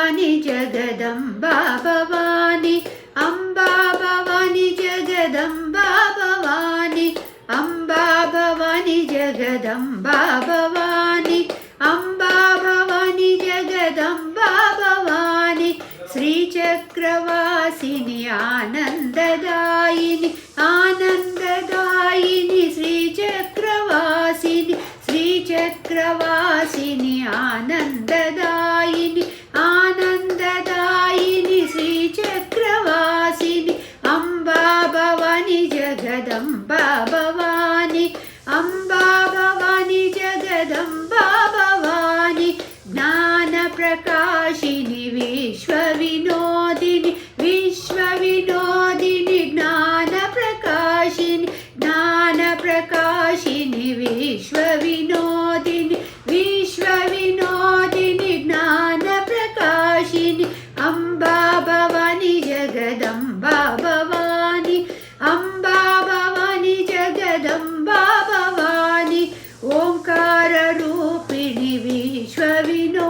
Bhavani Jagdamba Bhavani Amba Bhavani Jagdamba Bhavani Amba Bhavani Jagdamba Bhavani Amba Bhavani Jagdamba Bhavani श्रीचक्रवासिनी आनन्ददायिनी आनन्ददायिनी श्रीचक्रवासिनी श्रीचक्रवासिनी आनन्ददायिनी आनन्ददायिनी श्रीचक्रवासिनी Amba Bhavani Jagdamba Bhavani Amba Bhavani Jagdamba Bhavani ज्ञानप्रकाशिनी विश्वविनोदिनी विश्वविनोदिनी ज्ञानप्रकाशिनी ज्ञानप्रकाशिनी विश्वविनोदिनी विश्वविनोदिनी ज्ञानप्रकाशिनी Amba Bhavani Jagdamba Bhavani Amba Bhavani Jagdamba Bhavani Onkar रूपिणी विश्वविनोदिनी